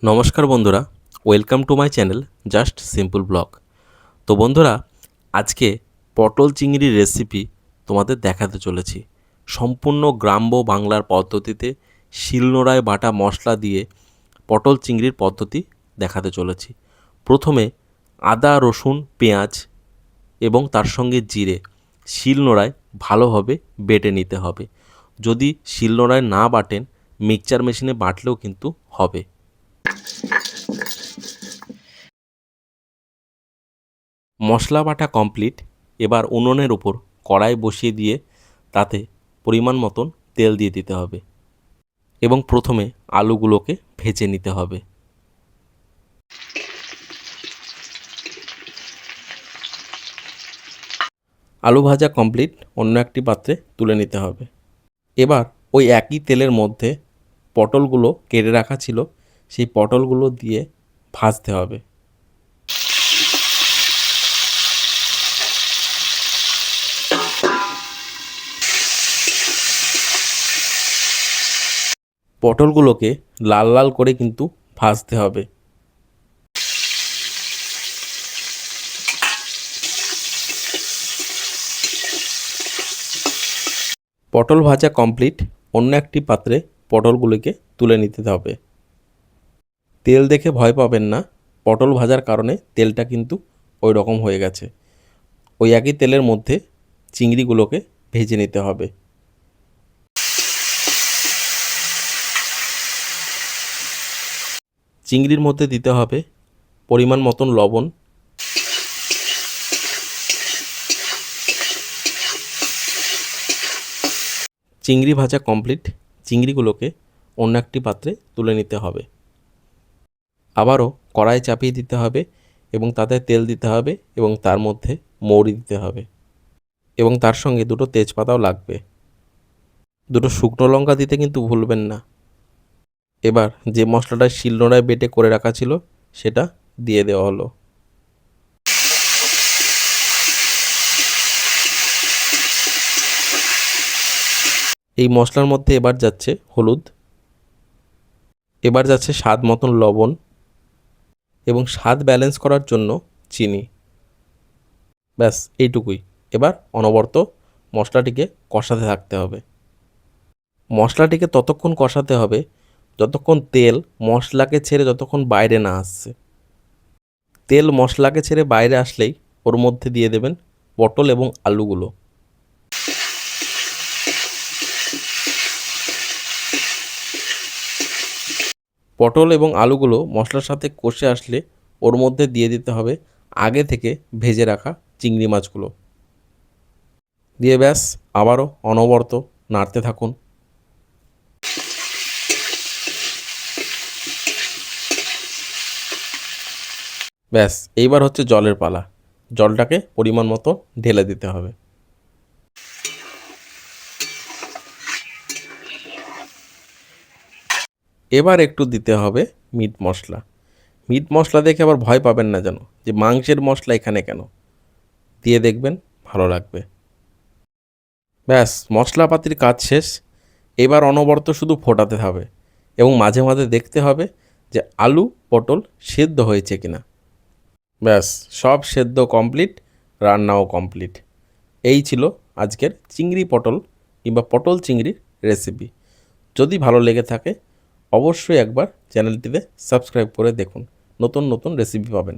নমস্কার বন্ধুরা, welcome to my channel just simple blog. তো বন্ধুরা, আজকে পটল চিংড়ির রেসিপি তোমাদের দেখাতে চলেছি। সম্পূর্ণ গ্রাম্য বাংলার পদ্ধতিতে শিলনোড়ায় বাটা মশলা দিয়ে পটল চিংড়ির পদ্ধতি দেখাতে চলেছি। প্রথমে আদা, রসুন, পেঁয়াজ এবং তার সঙ্গে জিরে শিলনোড়ায় ভালোভাবে বেটে নিতে হবে। যদি শিলনোড়ায় না বাটেন, মিক্সচার মেশিনে বাটলেও কিন্তু হবে। মশলা বাটা কমপ্লিট। এবার উনুনের উপর কড়াই বসিয়ে দিয়ে তাতে পরিমাণ মতন তেল দিয়ে দিতে হবে এবং প্রথমে আলুগুলোকে ভেজে নিতে হবে। আলু ভাজা কমপ্লিট, অন্য একটি পাত্রে তুলে নিতে হবে। এবার ওই একই তেলের মধ্যে পটলগুলো কেটে রাখা ছিল, সেই পটলগুলো দিয়ে ভাজতে হবে। পটলগুলোকে লাল লাল করে কিন্তু ভাজতে হবে। পটল ভাজা কমপ্লিট, অন্য একটি পাত্রে পটলগুলিকে তুলে নিতে হবে। তেল দেখে ভয় পাবেন না, পটল ভাজার কারণে তেলটা কিন্তু ওই রকম হয়ে গেছে। ওই একই তেলের মধ্যে চিংড়িগুলোকে ভেজে নিতে হবে। চিংড়ির মধ্যে দিতে হবে পরিমাণ মতন লবণ, চিংড়ি ভাজা কমপ্লিট, চিংড়িগুলোকে অন্য একটি পাত্রে তুলে নিতে হবে। আবারও কড়াই চাপিয়ে দিতে হবে এবং তাতে তেল দিতে হবে এবং তার মধ্যে মৌরি দিতে হবে এবং তার সঙ্গে দুটো তেজপাতাও লাগবে। দুটো শুকনো লঙ্কা দিতে কিন্তু ভুলবেন না। এবার যে মশলাটা শিলনোড়ায় বেটে করে রাখা ছিল সেটা দিয়ে দেওয়া হলো। এই মশলার মধ্যে এবার যাচ্ছে হলুদ, এবার যাচ্ছে স্বাদ মতন লবণ এবং স্বাদ ব্যালেন্স করার জন্য চিনি। ব্যাস এইটুকুই। এবার অনবরত মশলাটিকে কষাতে থাকতে হবে। মশলাটিকে ততক্ষণ কষাতে হবে যতক্ষণ তেল মশলাকে ছেড়ে যতক্ষণ বাইরে না আসছে। তেল মশলাকে ছেড়ে বাইরে আসলেই ওর মধ্যে দিয়ে দেবেন পটল এবং আলুগুলো। পটল এবং আলুগুলো মশলার সাথে কষে আসলে ওর মধ্যে দিয়ে দিতে হবে আগে থেকে ভেজে রাখা চিংড়ি মাছগুলো। দিয়ে ব্যাস আবারও অনবরত নাড়তে থাকুন। ব্যাস এইবার হচ্ছে জলের পালা। জলটাকে পরিমাণ মতো ঢেলে দিতে হবে। এবার একটু দিতে হবে মিট মশলা। মিট মশলা দেখে আবার ভয় পাবেন না যেন যে মাংসের মশলা এখানে কেন, দিয়ে দেখবেন ভালো লাগবে। ব্যাস মশলাপাতির কাজ শেষ। এবার অনবরত শুধু ফোটাতে হবে এবং মাঝে মাঝে দেখতে হবে যে আলু পটল সেদ্ধ হয়েছে কিনা। ব্যাস সব সেদ্ধ কমপ্লিট, রান্নাও কমপ্লিট। এই ছিল আজকের চিংড়ি পটল কিংবা পটল চিংড়ির রেসিপি। যদি ভালো লেগে থাকে অবশ্যই একবার চ্যানেলটিতে সাবস্ক্রাইব করে দেখুন, নতুন নতুন রেসিপি পাবেন।